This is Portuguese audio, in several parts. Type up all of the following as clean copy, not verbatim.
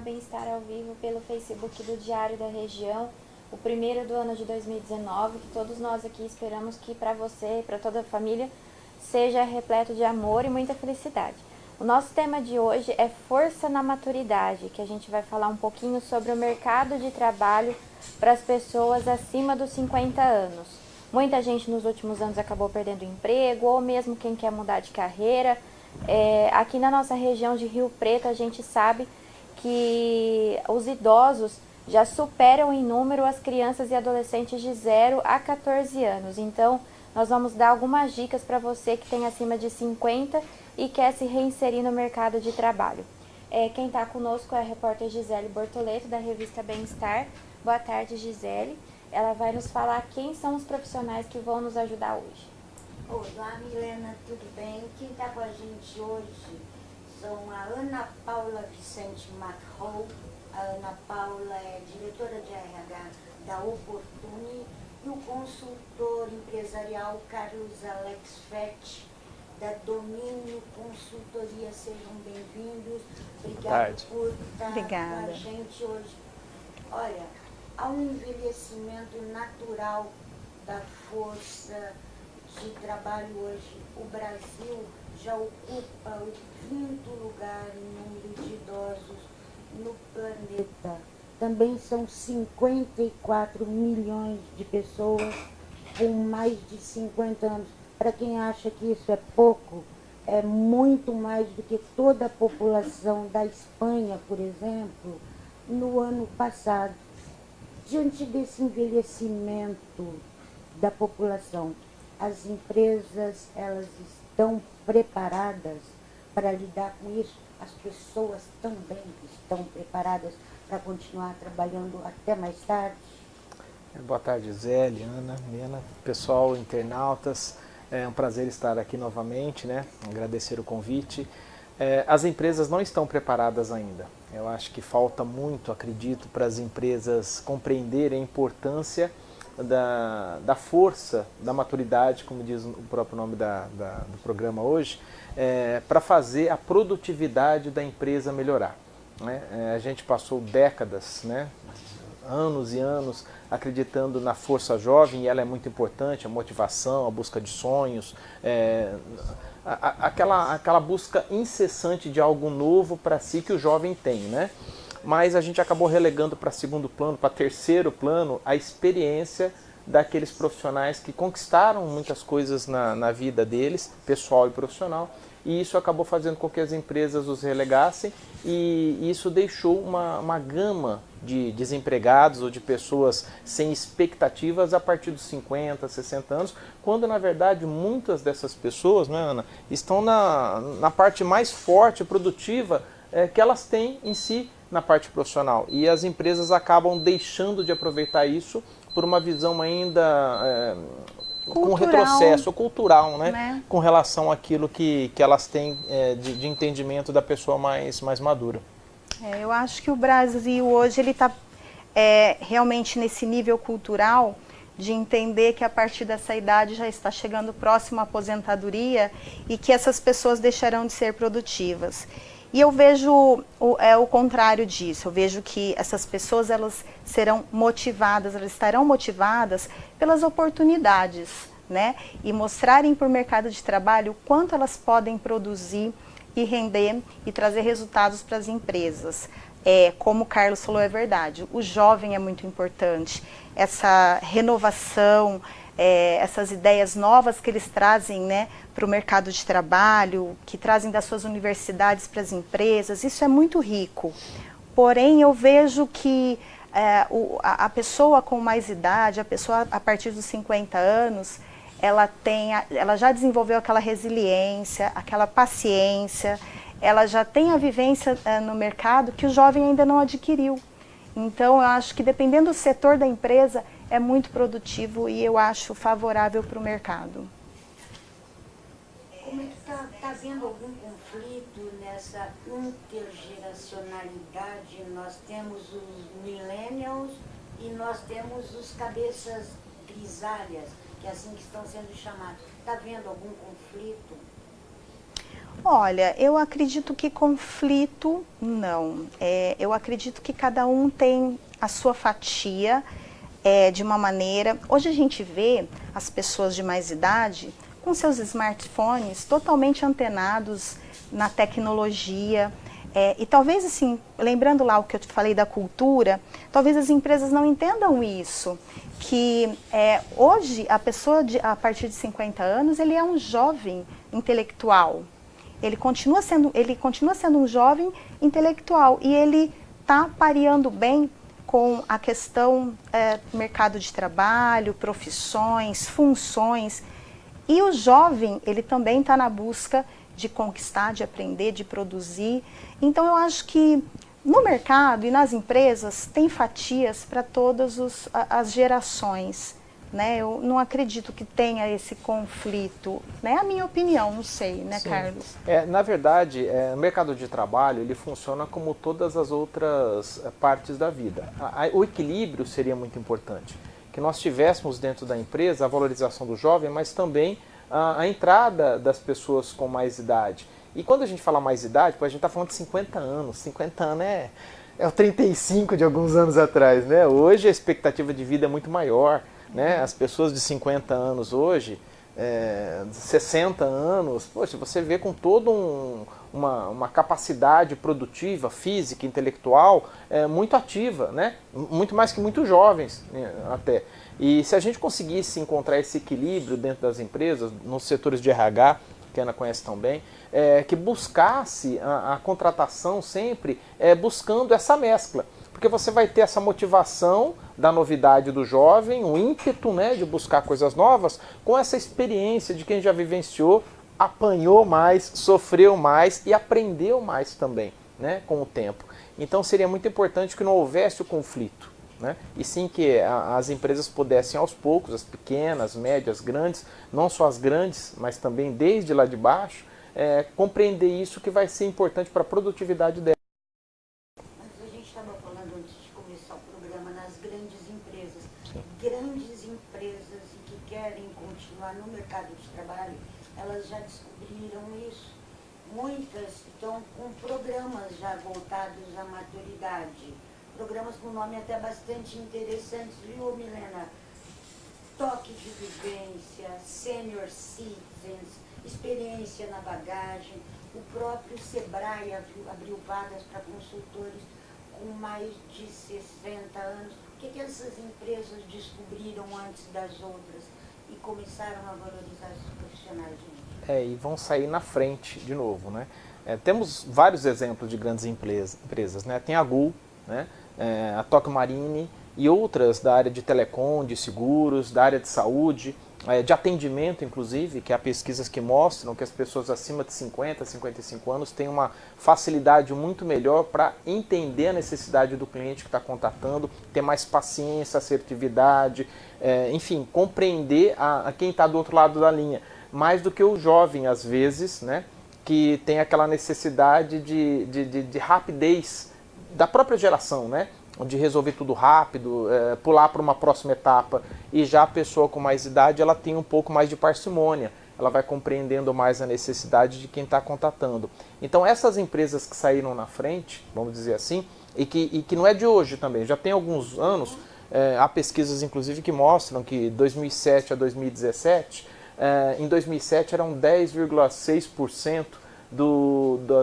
Bem-Estar ao vivo pelo Facebook do Diário da Região, o primeiro do ano de 2019, que todos nós aqui esperamos que para você e para toda a família seja repleto de amor e muita felicidade. O nosso tema de hoje é Força na Maturidade, que a gente vai falar um pouquinho sobre o mercado de trabalho para as pessoas acima dos 50 anos. Muita gente nos últimos anos acabou perdendo emprego, ou mesmo quem quer mudar de carreira. Aqui na nossa região de Rio Preto, a gente sabe que os idosos já superam em número as crianças e adolescentes de 0 a 14 anos. Então, nós vamos dar algumas dicas para você que tem acima de 50 e quer se reinserir no mercado de trabalho. Quem está conosco é a repórter Gisele Bortoleto, da revista Bem-Estar. Boa tarde, Gisele. Ela vai nos falar quem são os profissionais que vão nos ajudar hoje. Olá, Milena, tudo bem? Quem está com a gente hoje são a Ana Paula Vicente McHall. A Ana Paula é diretora de RH da Oportuni e o consultor empresarial Carlos Alex Fett, da Domínio Consultoria. Sejam bem-vindos. Obrigada por estar com a gente hoje. Olha, há um envelhecimento natural da força de trabalho hoje. O Brasil já ocupa o 5º lugar em número de idosos no planeta. Também são 54 milhões de pessoas com mais de 50 anos. Para quem acha que isso é pouco, é muito mais do que toda a população da Espanha, por exemplo, no ano passado. Diante desse envelhecimento da população, as empresas, elas estão preparadas para lidar com isso? As pessoas também estão preparadas para continuar trabalhando até mais tarde? Boa tarde, Zélia, Ana, Milena, pessoal, internautas. É um prazer estar aqui novamente, né? Agradecer o convite. As empresas não estão preparadas ainda. Eu acho que falta muito, acredito, para as empresas compreenderem a importância da força, da maturidade, como diz o próprio nome do programa hoje, para fazer a produtividade da empresa melhorar. Né? A gente passou décadas, né? Anos e anos, acreditando na força jovem, e ela é muito importante, a motivação, a busca de sonhos, aquela busca incessante de algo novo para si que o jovem tem, né? Mas a gente acabou relegando para segundo plano, para terceiro plano, a experiência daqueles profissionais que conquistaram muitas coisas na vida deles, pessoal e profissional, e isso acabou fazendo com que as empresas os relegassem, e isso deixou uma gama de desempregados ou de pessoas sem expectativas a partir dos 50, 60 anos, quando na verdade muitas dessas pessoas, né, Ana, estão na parte mais forte, produtiva, que elas têm em si na parte profissional. E as empresas acabam deixando de aproveitar isso por uma visão ainda com retrocesso cultural, né? Com relação àquilo que elas têm de entendimento da pessoa mais madura. Eu acho que o Brasil hoje ele está realmente nesse nível cultural de entender que a partir dessa idade já está chegando próximo à aposentadoria e que essas pessoas deixarão de ser produtivas. E eu vejo o contrário disso. Eu vejo que essas pessoas, elas serão motivadas, elas estarão motivadas pelas oportunidades, né? E mostrarem para o mercado de trabalho o quanto elas podem produzir e render e trazer resultados para as empresas. Como o Carlos falou, é verdade. O jovem é muito importante. Essa renovação, essas ideias novas que eles trazem, né, para o mercado de trabalho, que trazem das suas universidades para as empresas, isso é muito rico. Porém, eu vejo que a pessoa com mais idade, a pessoa a partir dos 50 anos, ela já desenvolveu aquela resiliência, aquela paciência, ela já tem a vivência no mercado que o jovem ainda não adquiriu. Então, eu acho que dependendo do setor da empresa, é muito produtivo e eu acho favorável para o mercado. Como é que está havendo algum conflito nessa intergeracionalidade? Nós temos os millennials e nós temos os cabeças grisalhas, que é assim que estão sendo chamados. Está havendo algum conflito? Olha, eu acredito que conflito, não. Eu acredito que cada um tem a sua fatia de uma maneira... Hoje a gente vê as pessoas de mais idade com seus smartphones totalmente antenados na tecnologia. E talvez, assim, lembrando lá o que eu te falei da cultura, talvez as empresas não entendam isso, que hoje a pessoa a partir de 50 anos, ele é um jovem intelectual. Ele continua sendo um jovem intelectual e ele está pareando bem com a questão mercado de trabalho, profissões, funções. E o jovem, ele também está na busca de conquistar, de aprender, de produzir. Então, eu acho que no mercado e nas empresas tem fatias para todas as gerações. Né? Eu não acredito que tenha esse conflito, né? É a minha opinião, não sei, né, Sim. Carlos? Na verdade, o mercado de trabalho ele funciona como todas as outras partes da vida. O equilíbrio seria muito importante, que nós tivéssemos dentro da empresa a valorização do jovem, mas também a entrada das pessoas com mais idade. E quando a gente fala mais idade, a gente está falando de 50 anos. 50 anos é o 35 de alguns anos atrás, né? Hoje a expectativa de vida é muito maior. Né? As pessoas de 50 anos hoje, 60 anos, poxa, você vê com toda uma capacidade produtiva, física, intelectual, muito ativa, né? Muito mais que muitos jovens até. E se a gente conseguisse encontrar esse equilíbrio dentro das empresas, nos setores de RH, que a Ana conhece tão bem, que buscasse a contratação sempre buscando essa mescla. Porque você vai ter essa motivação da novidade do jovem, o ímpeto, né, de buscar coisas novas, com essa experiência de quem já vivenciou, apanhou mais, sofreu mais e aprendeu mais também, né, com o tempo. Então seria muito importante que não houvesse o conflito, né, e sim que as empresas pudessem aos poucos, as pequenas, médias, grandes, não só as grandes, mas também desde lá de baixo, compreender isso que vai ser importante para a produtividade dela. Grandes empresas e que querem continuar no mercado de trabalho, elas já descobriram isso. Muitas estão com programas já voltados à maturidade. Programas com nome até bastante interessantes, viu, Milena? Toque de vivência, senior citizens, experiência na bagagem. O próprio Sebrae abriu vagas para consultores com mais de 60 anos. O que essas empresas descobriram antes das outras e começaram a valorizar esses profissionais de hoje? E vão sair na frente de novo, né? Temos vários exemplos de grandes empresas, né? Tem a Gol, né? A Tokio Marine e outras da área de telecom, de seguros, da área de saúde, de atendimento, inclusive, que há pesquisas que mostram que as pessoas acima de 50, 55 anos têm uma facilidade muito melhor para entender a necessidade do cliente que está contatando, ter mais paciência, assertividade, enfim, compreender a quem está do outro lado da linha, mais do que o jovem, às vezes, né, que tem aquela necessidade de rapidez da própria geração, né? De resolver tudo rápido, pular para uma próxima etapa. E já a pessoa com mais idade, ela tem um pouco mais de parcimônia, ela vai compreendendo mais a necessidade de quem está contatando. Então essas empresas que saíram na frente, vamos dizer assim, e que não é de hoje também, já tem alguns anos, há pesquisas inclusive que mostram que 2007 a 2017, em 2007 eram 10,6%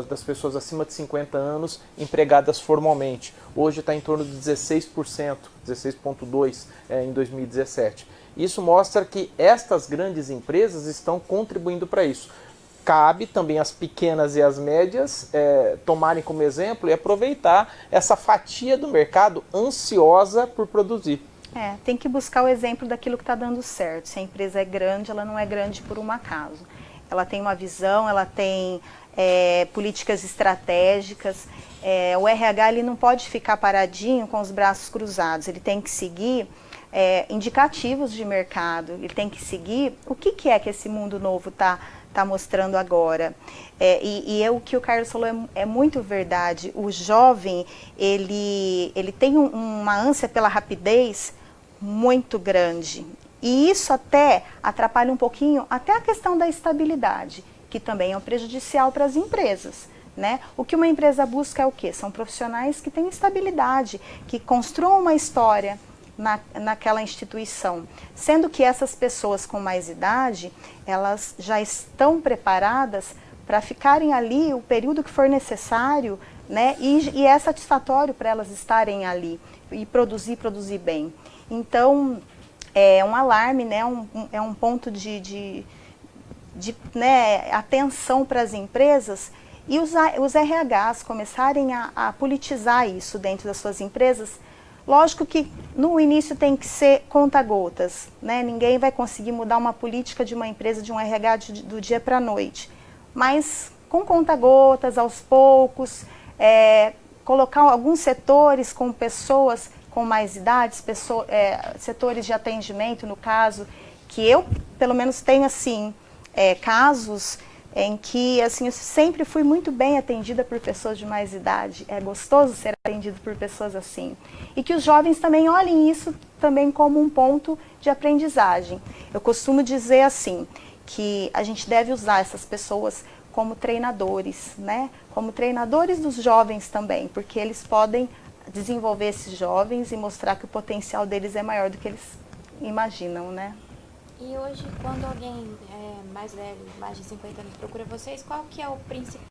das pessoas acima de 50 anos empregadas formalmente. Hoje está em torno de 16%, 16,2% em 2017. Isso mostra que estas grandes empresas estão contribuindo para isso. Cabe também às pequenas e às médias tomarem como exemplo e aproveitar essa fatia do mercado ansiosa por produzir. Tem que buscar o exemplo daquilo que está dando certo. Se a empresa é grande, ela não é grande por um acaso. Ela tem uma visão, ela tem políticas estratégicas. O RH ele não pode ficar paradinho com os braços cruzados, ele tem que seguir indicativos de mercado, ele tem que seguir o que é que esse mundo novo está mostrando agora. O que o Carlos falou é muito verdade. O jovem, ele tem uma ânsia pela rapidez muito grande. E isso até atrapalha um pouquinho até a questão da estabilidade, que também é prejudicial para as empresas. Né? O que uma empresa busca é o quê? São profissionais que têm estabilidade, que construam uma história naquela instituição. Sendo que essas pessoas com mais idade, elas já estão preparadas para ficarem ali o período que for necessário, né? E é satisfatório para elas estarem ali e produzir bem. Então, é um alarme, né? É um ponto de né, atenção para as empresas. E os RHs começarem a politizar isso dentro das suas empresas. Lógico que no início tem que ser conta-gotas, né? Ninguém vai conseguir mudar uma política de uma empresa, de um RH do dia para a noite. Mas com conta-gotas, aos poucos, colocar alguns setores com pessoas com mais idades, setores de atendimento, no caso, que eu, pelo menos, tenho assim, casos em que assim, eu sempre fui muito bem atendida por pessoas de mais idade. É gostoso ser atendido por pessoas assim. E que os jovens também olhem isso também como um ponto de aprendizagem. Eu costumo dizer assim, que a gente deve usar essas pessoas como treinadores, né? Como treinadores dos jovens também, porque eles podem desenvolver esses jovens e mostrar que o potencial deles é maior do que eles imaginam, né? E hoje, quando alguém mais velho, mais de 50 anos, procura vocês, qual que é o principal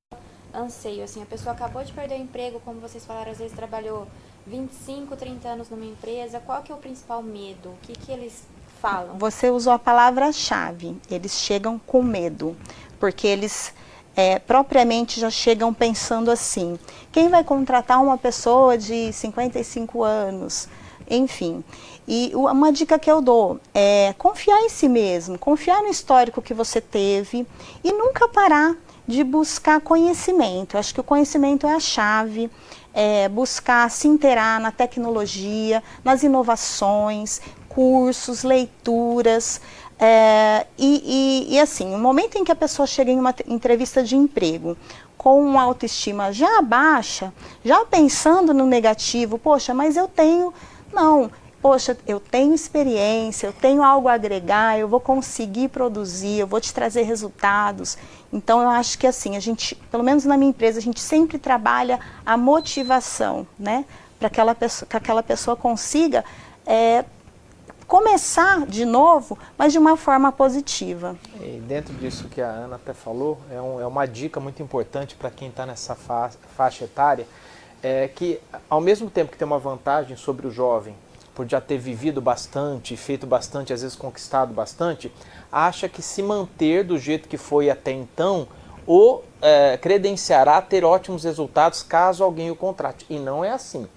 anseio? Assim, a pessoa acabou de perder o emprego, como vocês falaram, às vezes trabalhou 25, 30 anos numa empresa. Qual que é o principal medo? O que eles falam? Você usou a palavra-chave. Eles chegam com medo, porque eles propriamente já chegam pensando assim, quem vai contratar uma pessoa de 55 anos? Enfim, e uma dica que eu dou é confiar em si mesmo, confiar no histórico que você teve e nunca parar de buscar conhecimento. Eu acho que o conhecimento é a chave, buscar se inteirar na tecnologia, nas inovações, cursos, leituras, e assim, no momento em que a pessoa chega em uma entrevista de emprego com uma autoestima já baixa, já pensando no negativo, poxa, mas eu tenho... Não, poxa, eu tenho experiência, eu tenho algo a agregar, eu vou conseguir produzir, eu vou te trazer resultados. Então, eu acho que assim, a gente, pelo menos na minha empresa, a gente sempre trabalha a motivação, né? Para que aquela pessoa consiga começar de novo, mas de uma forma positiva. E dentro disso que a Ana até falou, é uma dica muito importante para quem está nessa faixa etária, que ao mesmo tempo que tem uma vantagem sobre o jovem, por já ter vivido bastante, feito bastante, às vezes conquistado bastante, acha que se manter do jeito que foi até então, o credenciará a ter ótimos resultados caso alguém o contrate. E não é assim.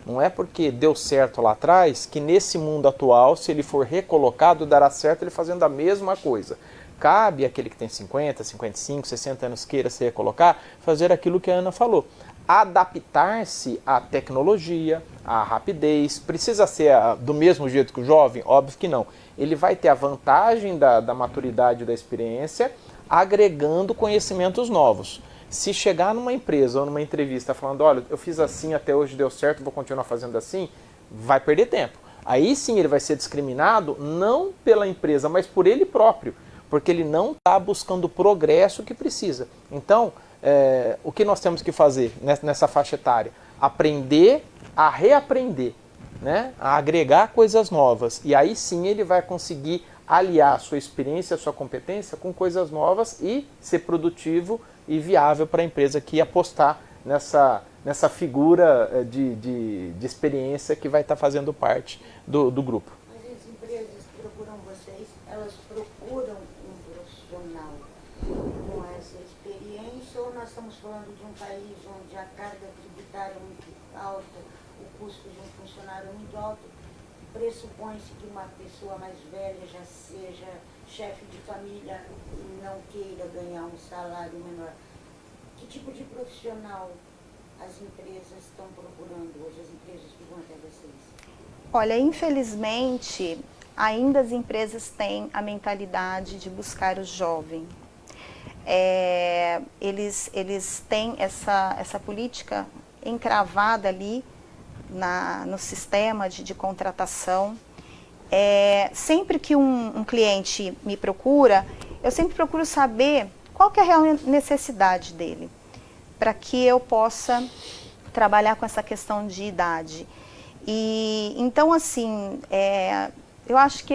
Não é porque deu certo lá atrás que nesse mundo atual, se ele for recolocado, dará certo ele fazendo a mesma coisa. Cabe àquele que tem 50, 55, 60 anos queira se recolocar, fazer aquilo que a Ana falou. Adaptar-se à tecnologia, à rapidez. Precisa ser do mesmo jeito que o jovem? Óbvio que não. Ele vai ter a vantagem da maturidade e da experiência, agregando conhecimentos novos. Se chegar numa empresa ou numa entrevista falando, olha, eu fiz assim, até hoje deu certo, vou continuar fazendo assim, vai perder tempo. Aí sim ele vai ser discriminado, não pela empresa, mas por ele próprio, porque ele não está buscando o progresso que precisa. Então, o que nós temos que fazer nessa faixa etária? Aprender a reaprender, né? A agregar coisas novas. E aí sim ele vai conseguir aliar a sua experiência, a sua competência com coisas novas e ser produtivo e viável para a empresa que apostar nessa figura de experiência que vai estar fazendo parte do grupo. Mas as empresas procuram vocês, elas procuram um profissional com essa experiência, ou nós estamos falando de um país onde a carga tributária é muito alta, o custo de um funcionário é muito alto, pressupõe-se que uma pessoa mais velha já seja chefe de família e não queira ganhar um salário menor. Que tipo de profissional as empresas estão procurando hoje, as empresas que vão até vocês? Olha, infelizmente, ainda as empresas têm a mentalidade de buscar o jovem. Eles têm essa política encravada ali no sistema de contratação. Sempre que um cliente me procura, eu sempre procuro saber qual que é a real necessidade dele, para que eu possa trabalhar com essa questão de idade. E então, assim, eu acho que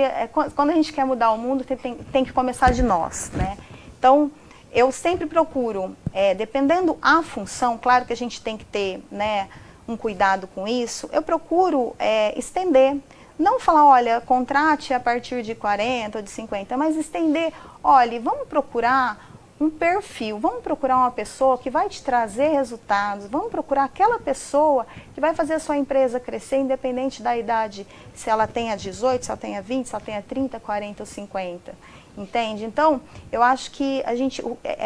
quando a gente quer mudar o mundo, tem que começar de nós, né? Então, eu sempre procuro, dependendo a função, claro que a gente tem que ter, né, um cuidado com isso, eu procuro estender. Não falar, olha, contrate a partir de 40 ou de 50, mas estender, olha, vamos procurar um perfil, vamos procurar uma pessoa que vai te trazer resultados, vamos procurar aquela pessoa que vai fazer a sua empresa crescer, independente da idade, se ela tenha 18, se ela tenha 20, se ela tenha 30, 40 ou 50, entende? Então, eu acho que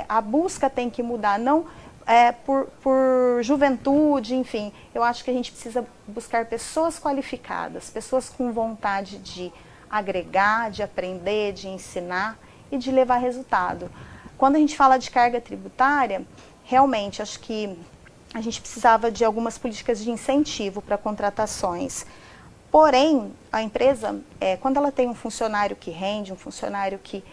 a busca tem que mudar, não por juventude, enfim, eu acho que a gente precisa buscar pessoas qualificadas, pessoas com vontade de agregar, de aprender, de ensinar e de levar resultado. Quando a gente fala de carga tributária, realmente acho que a gente precisava de algumas políticas de incentivo para contratações. Porém, a empresa, quando ela tem um funcionário que rende, um funcionário que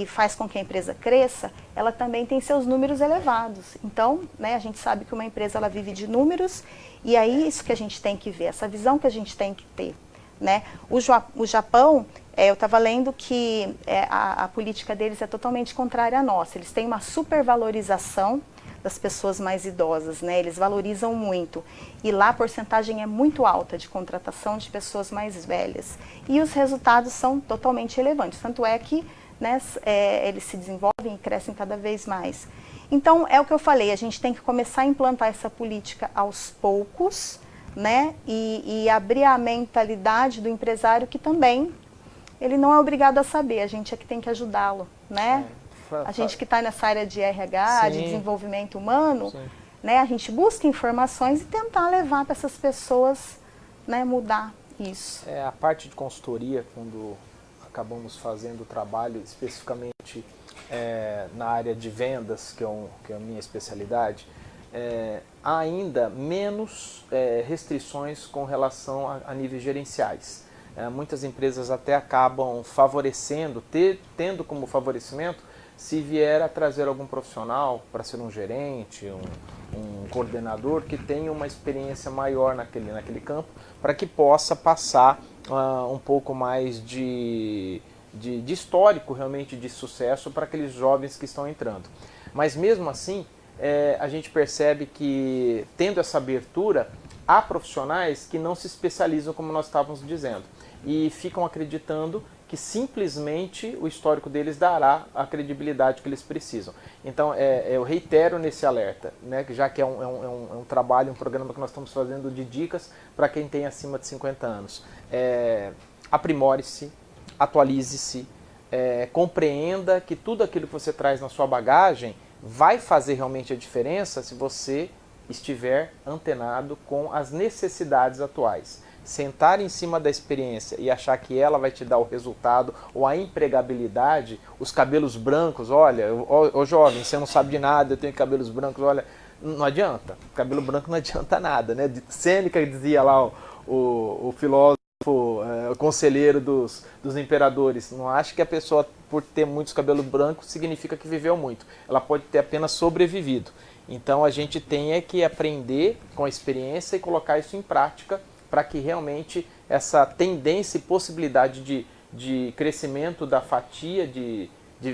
faz com que a empresa cresça, ela também tem seus números elevados. Então, né, a gente sabe que uma empresa ela vive de números, e aí isso que a gente tem que ver, essa visão que a gente tem que ter, né? O Japão, eu estava lendo que a política deles é totalmente contrária à nossa. Eles têm uma supervalorização das pessoas mais idosas, né? Eles valorizam muito. E lá a porcentagem é muito alta de contratação de pessoas mais velhas. E os resultados são totalmente relevantes. Tanto é que, né, eles se desenvolvem e crescem cada vez mais. Então, é o que eu falei, a gente tem que começar a implantar essa política aos poucos, né? E abrir a mentalidade do empresário que também ele não é obrigado a saber, a gente é que tem que ajudá-lo, né? A gente que está nessa área de RH, Sim. de desenvolvimento humano, Sim. né? A gente busca informações e tentar levar para essas pessoas, né, mudar isso. A parte de consultoria, quando acabamos fazendo o trabalho especificamente na área de vendas, que é a minha especialidade, há ainda menos restrições com relação a níveis gerenciais. Muitas empresas até acabam favorecendo, tendo como favorecimento, se vier a trazer algum profissional para ser um gerente, um coordenador que tenha uma experiência maior naquele campo, para que possa passar um pouco mais de histórico realmente de sucesso para aqueles jovens que estão entrando. Mas mesmo assim, a gente percebe que, tendo essa abertura, há profissionais que não se especializam, como nós estávamos dizendo, e ficam acreditando que simplesmente o histórico deles dará a credibilidade que eles precisam. Então, eu reitero nesse alerta, né, já que é um trabalho, um programa que nós estamos fazendo de dicas para quem tem acima de 50 anos. Aprimore-se, atualize-se, compreenda que tudo aquilo que você traz na sua bagagem vai fazer realmente a diferença se você estiver antenado com as necessidades atuais. Sentar em cima da experiência e achar que ela vai te dar o resultado ou a empregabilidade, os cabelos brancos, olha, ô jovem, você não sabe de nada, eu tenho cabelos brancos, olha, não adianta, cabelo branco não adianta nada, né? Sêneca dizia lá, o filósofo, o conselheiro dos imperadores, não acha que a pessoa, por ter muitos cabelos brancos, significa que viveu muito, ela pode ter apenas sobrevivido. Então a gente tem que aprender com a experiência e colocar isso em prática, para que realmente essa tendência e possibilidade de crescimento da fatia de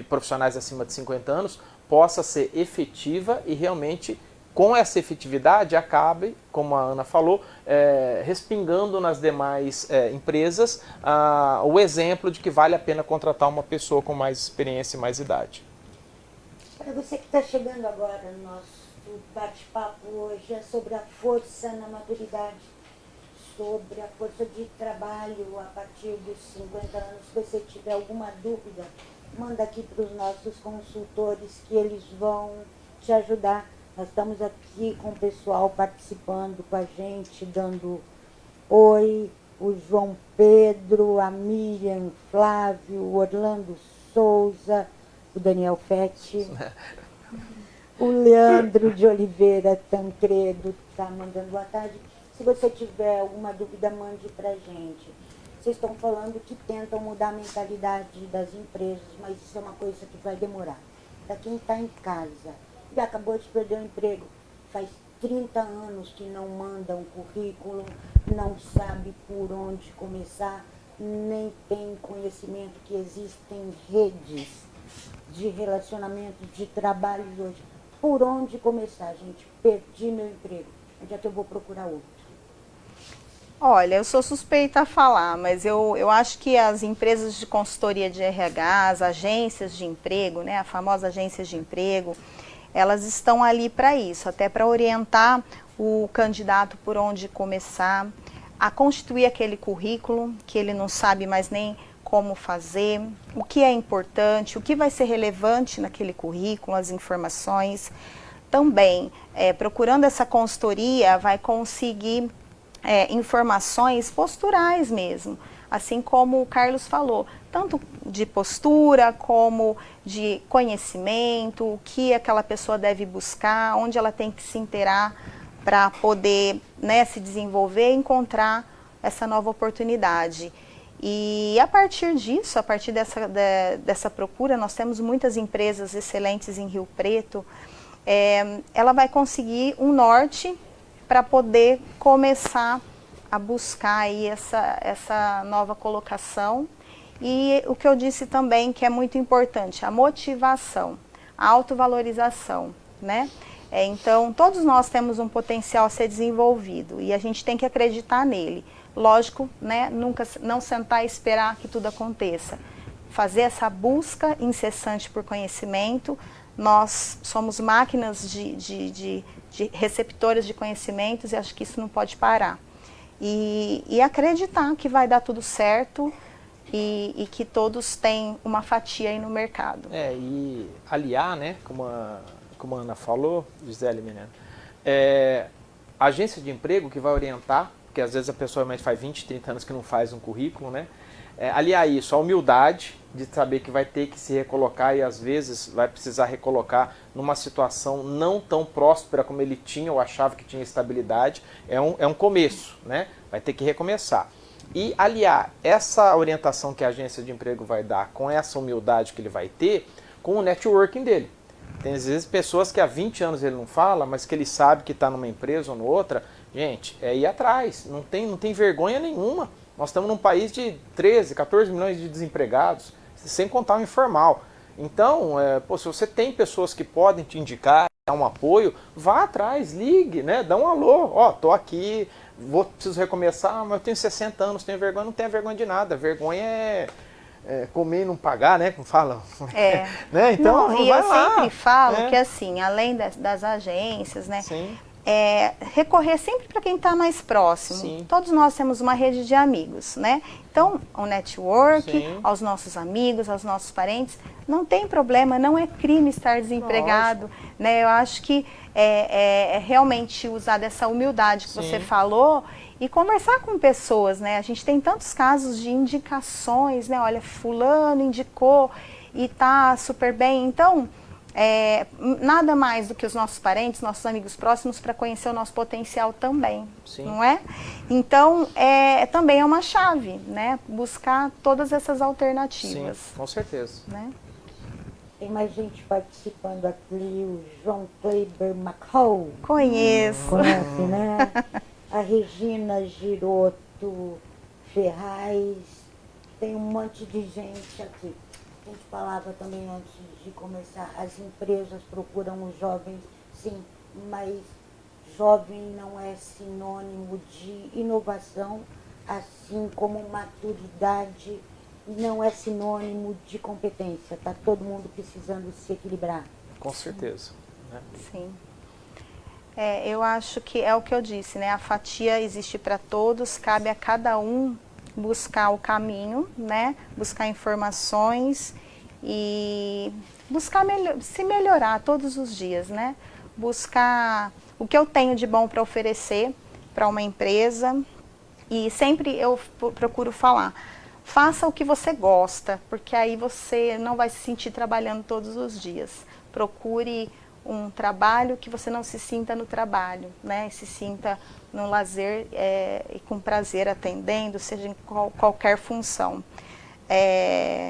profissionais acima de 50 anos possa ser efetiva e realmente, com essa efetividade, acabe, como a Ana falou, respingando nas demais empresas o exemplo de que vale a pena contratar uma pessoa com mais experiência e mais idade. Para você que está chegando agora, nosso bate-papo hoje é sobre a força na maturidade, sobre a força de trabalho a partir dos 50 anos. Se você tiver alguma dúvida, manda aqui para os nossos consultores que eles vão te ajudar. Nós estamos aqui com o pessoal participando com a gente, dando oi, o João Pedro, a Miriam, Flávio, o Orlando Souza, o Daniel Fetti, o Leandro de Oliveira Tancredo está mandando boa tarde. Se você tiver alguma dúvida, mande para a gente. Vocês estão falando que tentam mudar a mentalidade das empresas, mas isso é uma coisa que vai demorar. para quem está em casa e acabou de perder o emprego. Faz 30 anos que não manda um currículo, não sabe por onde começar, nem tem conhecimento que existem redes de relacionamento, de trabalhos hoje. Por onde começar, gente? Perdi meu emprego. Onde é que eu vou procurar outro? Olha, eu sou suspeita a falar, mas eu acho que as empresas de consultoria de RH, as agências de emprego, né, a famosa agência de emprego, elas estão ali para isso, até para orientar o candidato por onde começar, a constituir aquele currículo que ele não sabe mais nem como fazer, o que é importante, o que vai ser relevante naquele currículo, as informações. Também, procurando essa consultoria, vai conseguir informações posturais mesmo, assim como o Carlos falou, tanto de postura como de conhecimento, o que aquela pessoa deve buscar, onde ela tem que se inteirar para poder, né, se desenvolver e encontrar essa nova oportunidade. E a partir disso, a partir dessa procura, nós temos muitas empresas excelentes em Rio Preto, ela vai conseguir um norte para poder começar a buscar aí essa nova colocação. E o que eu disse também que é muito importante, a motivação, a autovalorização, né? Então, todos nós temos um potencial a ser desenvolvido e a gente tem que acreditar nele. Lógico, né? Nunca não sentar e esperar que tudo aconteça. Fazer essa busca incessante por conhecimento. Nós somos máquinas de receptores de conhecimentos e acho que isso não pode parar. E acreditar que vai dar tudo certo e que todos têm uma fatia aí no mercado. E aliar, né, como a Ana falou, Gisele Menino, a agência de emprego que vai orientar, porque às vezes a pessoa faz 20, 30 anos que não faz um currículo, né? Aliar isso, a humildade de saber que vai ter que se recolocar e às vezes vai precisar recolocar numa situação não tão próspera como ele tinha ou achava que tinha estabilidade, é um começo, né? Vai ter que recomeçar. E aliar essa orientação que a agência de emprego vai dar com essa humildade que ele vai ter com o networking dele. Tem às vezes pessoas que há 20 anos ele não fala, mas que ele sabe que está numa empresa ou noutra. Gente, é ir atrás, não tem vergonha nenhuma. Nós estamos num país de 13, 14 milhões de desempregados, sem contar o informal. Então, se você tem pessoas que podem te indicar, dar um apoio, vá atrás, ligue, né? Dá um alô. Tô aqui, preciso recomeçar, mas eu tenho 60 anos, tenho vergonha, não tenho vergonha de nada. Vergonha é comer e não pagar, né? Como falam. Né? Então, não, e vai eu lá. sempre falo que assim, além das agências, né? Sim. Recorrer sempre para quem está mais próximo. Sim. Todos nós temos uma rede de amigos, né? Então, o network, Sim. aos nossos amigos, aos nossos parentes, não tem problema, não é crime estar desempregado, né? Eu acho que realmente usar dessa humildade que Sim. você falou e conversar com pessoas, né? A gente tem tantos casos de indicações, né? Olha, fulano indicou e tá super bem, então nada mais do que os nossos parentes, nossos amigos próximos para conhecer o nosso potencial também, Sim. não é? Então, também é uma chave, né? Buscar todas essas alternativas. Sim, com certeza. Né? Tem mais gente participando aqui, o João Kleber McCall. Conheço. Conhece, né? A Regina Giroto Ferraz. Tem um monte de gente aqui. A gente falava também antes de começar, as empresas procuram os jovens, sim, mas jovem não é sinônimo de inovação, assim como maturidade não é sinônimo de competência. Está todo mundo precisando se equilibrar. Com certeza. Né? Sim. Eu acho que é o que eu disse, né? A fatia existe para todos, cabe a cada um buscar o caminho, né? Buscar informações e buscar se melhorar todos os dias, né? Buscar o que eu tenho de bom para oferecer para uma empresa e sempre eu procuro falar, faça o que você gosta, porque aí você não vai se sentir trabalhando todos os dias. Procure um trabalho que você não se sinta no trabalho, né? Se sinta no lazer e com prazer atendendo, seja em qualquer função.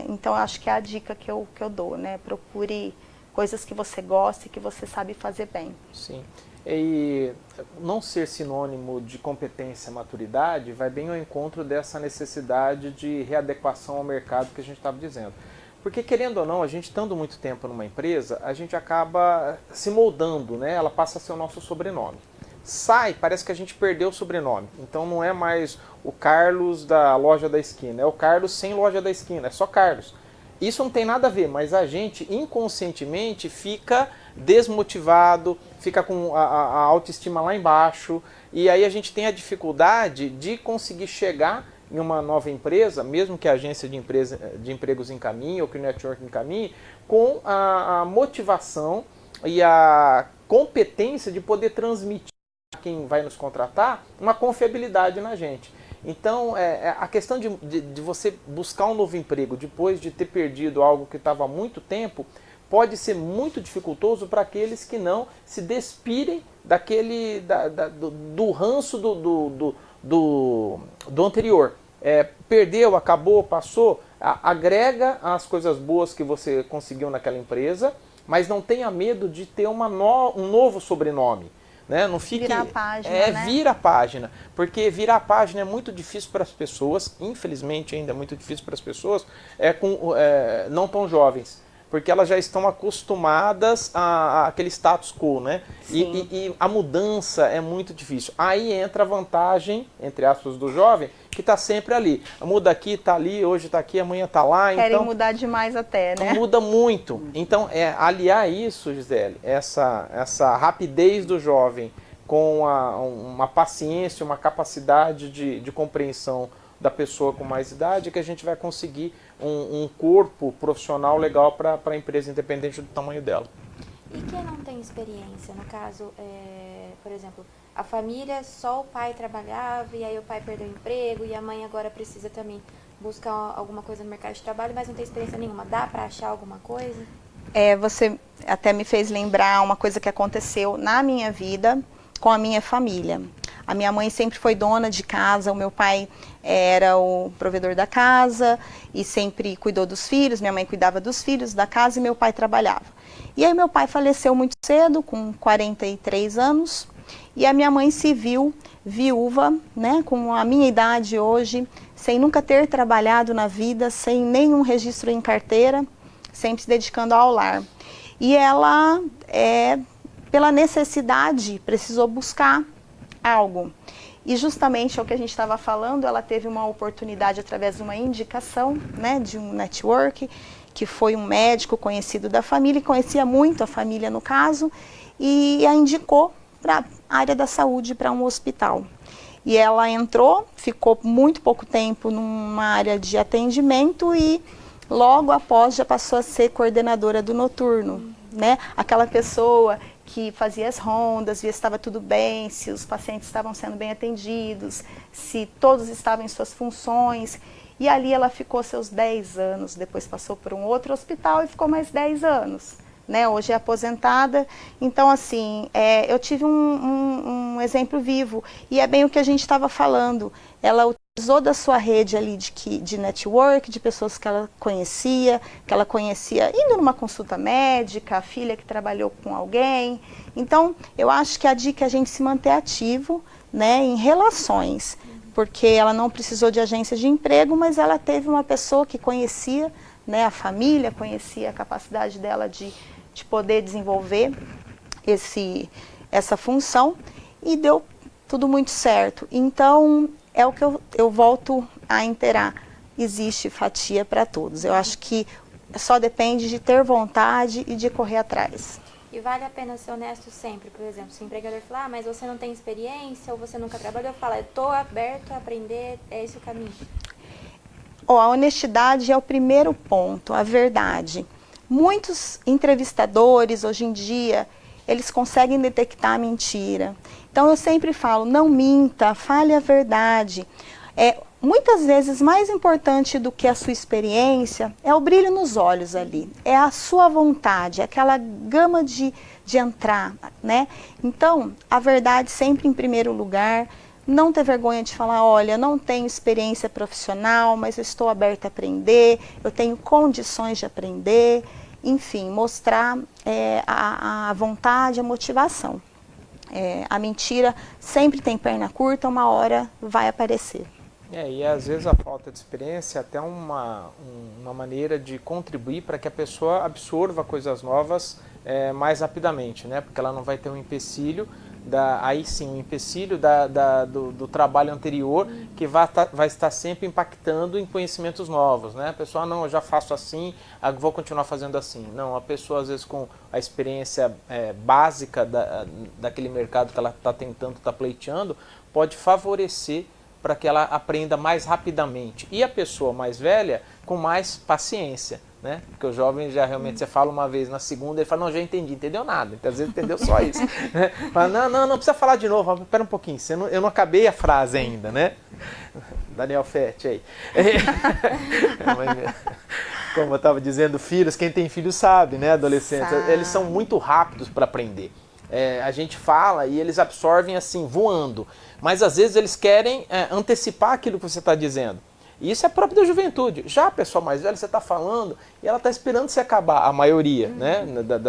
Então, acho que é a dica que eu dou, né? Procure coisas que você gosta e que você sabe fazer bem. Sim. E não ser sinônimo de competência e maturidade vai bem ao encontro dessa necessidade de readequação ao mercado que a gente estava dizendo. Porque, querendo ou não, a gente estando muito tempo numa empresa, a gente acaba se moldando, né? Ela passa a ser o nosso sobrenome. Sai, parece que a gente perdeu o sobrenome. Então não é mais o Carlos da loja da esquina, é o Carlos sem loja da esquina, é só Carlos. Isso não tem nada a ver, mas a gente inconscientemente fica desmotivado, fica com a autoestima lá embaixo, e aí a gente tem a dificuldade de conseguir chegar em uma nova empresa, mesmo que a agência de empregos encaminhe ou que o network encaminhe, com a motivação e a competência de poder transmitir a quem vai nos contratar uma confiabilidade na gente. Então, a questão de você buscar um novo emprego depois de ter perdido algo que estava há muito tempo, pode ser muito dificultoso para aqueles que não se despirem do ranço do anterior. Perdeu, acabou, passou, agrega as coisas boas que você conseguiu naquela empresa, mas não tenha medo de ter um novo sobrenome. Né? Não fique, virar a página, né? Vira a página, porque virar a página é muito difícil para as pessoas, infelizmente ainda é muito difícil para as pessoas não tão jovens, porque elas já estão acostumadas àquele status quo, né? E a mudança é muito difícil. Aí entra a vantagem, entre aspas, do jovem, que está sempre ali. Muda aqui, está ali, hoje está aqui, amanhã está lá. Querem mudar demais até, né? Muda muito. Então, aliar isso, Gisele, essa rapidez do jovem com uma paciência, uma capacidade de compreensão da pessoa com mais idade, que a gente vai conseguir um corpo profissional legal para a empresa, independente do tamanho dela. E quem não tem experiência, no caso, por exemplo, a família, só o pai trabalhava e aí o pai perdeu o emprego e a mãe agora precisa também buscar alguma coisa no mercado de trabalho, mas não tem experiência nenhuma. Dá para achar alguma coisa? Você até me fez lembrar uma coisa que aconteceu na minha vida com a minha família. A minha mãe sempre foi dona de casa, o meu pai era o provedor da casa e sempre cuidou dos filhos, minha mãe cuidava dos filhos, da casa e meu pai trabalhava. E aí meu pai faleceu muito cedo, com 43 anos, e a minha mãe se viu viúva, né, com a minha idade hoje, sem nunca ter trabalhado na vida, sem nenhum registro em carteira, sempre se dedicando ao lar. E ela, pela necessidade, precisou buscar algo. E justamente é o que a gente estava falando, ela teve uma oportunidade através de uma indicação, né, de um network, que foi um médico conhecido da família, e conhecia muito a família no caso, e a indicou para a área da saúde, para um hospital. E ela entrou, ficou muito pouco tempo numa área de atendimento e logo após já passou a ser coordenadora do noturno, né? Aquela pessoa que fazia as rondas, via se estava tudo bem, se os pacientes estavam sendo bem atendidos, se todos estavam em suas funções. E ali ela ficou seus 10 anos, depois passou por um outro hospital e ficou mais 10 anos. Né? Hoje é aposentada. Então, assim, eu tive um exemplo vivo. E é bem o que a gente estava falando. Ela utilizou da sua rede ali de network, de pessoas que ela conhecia indo numa consulta médica, a filha que trabalhou com alguém. Então, eu acho que a dica é a gente se manter ativo, né, em relações. Porque ela não precisou de agência de emprego, mas ela teve uma pessoa que conhecia, né, a família, conhecia a capacidade dela de poder desenvolver essa função e deu tudo muito certo. Então, é o que eu volto a inteirar. Existe fatia para todos. Eu acho que só depende de ter vontade e de correr atrás. E vale a pena ser honesto sempre, por exemplo, se o empregador falar, mas você não tem experiência ou você nunca trabalhou, fala, eu estou aberto a aprender, é esse o caminho. A honestidade é o primeiro ponto, a verdade. Muitos entrevistadores, hoje em dia, eles conseguem detectar a mentira. Então, eu sempre falo, não minta, fale a verdade. Muitas vezes, mais importante do que a sua experiência, é o brilho nos olhos ali. É a sua vontade, aquela gama de entrar, né? Então, a verdade sempre em primeiro lugar. Não ter vergonha de falar, olha, não tenho experiência profissional, mas eu estou aberta a aprender, eu tenho condições de aprender. enfim, mostrar a vontade, a motivação. A mentira sempre tem perna curta, uma hora vai aparecer. E às vezes a falta de experiência é até uma maneira de contribuir para que a pessoa absorva coisas novas mais rapidamente, né? Porque ela não vai ter um empecilho, aí sim, um empecilho do trabalho anterior que vai estar sempre impactando em conhecimentos novos, né? A pessoa, não, eu já faço assim, vou continuar fazendo assim. Não, a pessoa às vezes com a experiência básica daquele mercado que ela está pleiteando, pode favorecer para que ela aprenda mais rapidamente. E a pessoa mais velha com mais paciência, né? Porque o jovem já realmente, você fala uma vez, na segunda ele fala, não, já entendi, entendeu nada. Então, às vezes entendeu só isso. Né? Fala, não precisa falar de novo, espera um pouquinho, eu não acabei a frase ainda, né? Daniel Fetti aí. Como eu estava dizendo, filhos, quem tem filhos sabe, né? Adolescentes, eles são muito rápidos para aprender. A gente fala e eles absorvem assim, voando. Mas às vezes eles querem antecipar aquilo que você está dizendo. E isso é próprio da juventude. Já a pessoa mais velha, você está falando e ela está esperando você acabar, a maioria, né?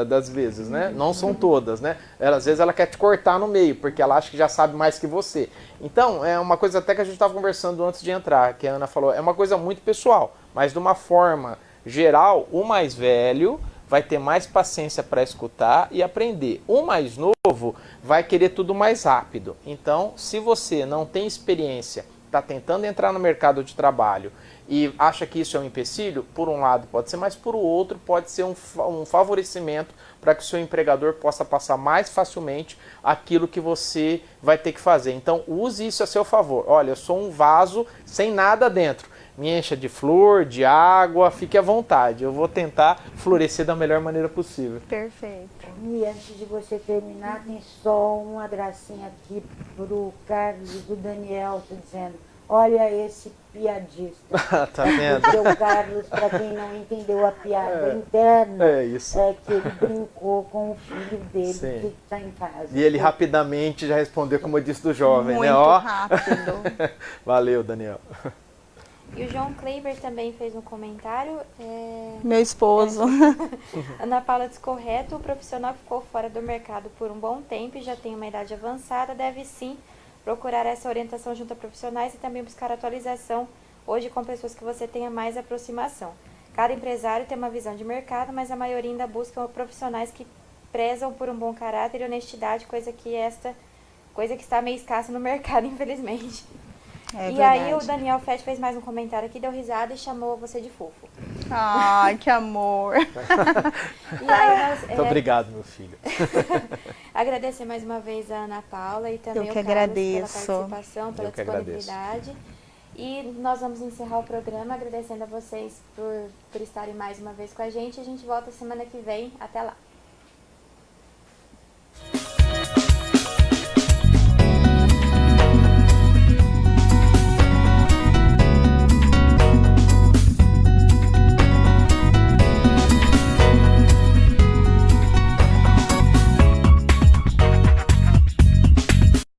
Das vezes, né? Não são todas, né? Às vezes ela quer te cortar no meio, porque ela acha que já sabe mais que você. Então, é uma coisa até que a gente estava conversando antes de entrar, que a Ana falou, é uma coisa muito pessoal, mas de uma forma geral, o mais velho vai ter mais paciência para escutar e aprender. O mais novo vai querer tudo mais rápido. Então, se você não tem experiência, está tentando entrar no mercado de trabalho e acha que isso é um empecilho, por um lado pode ser, mas por outro pode ser um favorecimento para que o seu empregador possa passar mais facilmente aquilo que você vai ter que fazer. Então, use isso a seu favor. Olha, eu sou um vaso sem nada dentro. Me encha de flor, de água, fique à vontade. Eu vou tentar florescer da melhor maneira possível. Perfeito. E antes de você terminar, tem só uma gracinha aqui pro Carlos do Daniel, tá dizendo, olha esse piadista. Tá vendo? Porque o Carlos, para quem não entendeu a piada interna, é que ele brincou com o filho dele, Sim. que está em casa. E ele rapidamente já respondeu como eu disse do jovem, Muito né? Ó. rápido. Valeu, Daniel. E o João Kleiber também fez um comentário. Meu esposo. Ana Paula diz, correto, o profissional que ficou fora do mercado por um bom tempo e já tem uma idade avançada, deve sim procurar essa orientação junto a profissionais e também buscar atualização hoje com pessoas que você tenha mais aproximação. Cada empresário tem uma visão de mercado, mas a maioria ainda busca profissionais que prezam por um bom caráter e honestidade, coisa que está meio escassa no mercado, infelizmente. E aí o Daniel Fetti fez mais um comentário aqui, deu risada e chamou você de fofo. Ai, que amor. E aí nós, Muito obrigado, meu filho. agradecer mais uma vez a Ana Paula e também Eu que o Carlos agradeço. pela participação, pela Eu que disponibilidade. E nós vamos encerrar o programa agradecendo a vocês por estarem mais uma vez com a gente. A gente volta semana que vem. Até lá.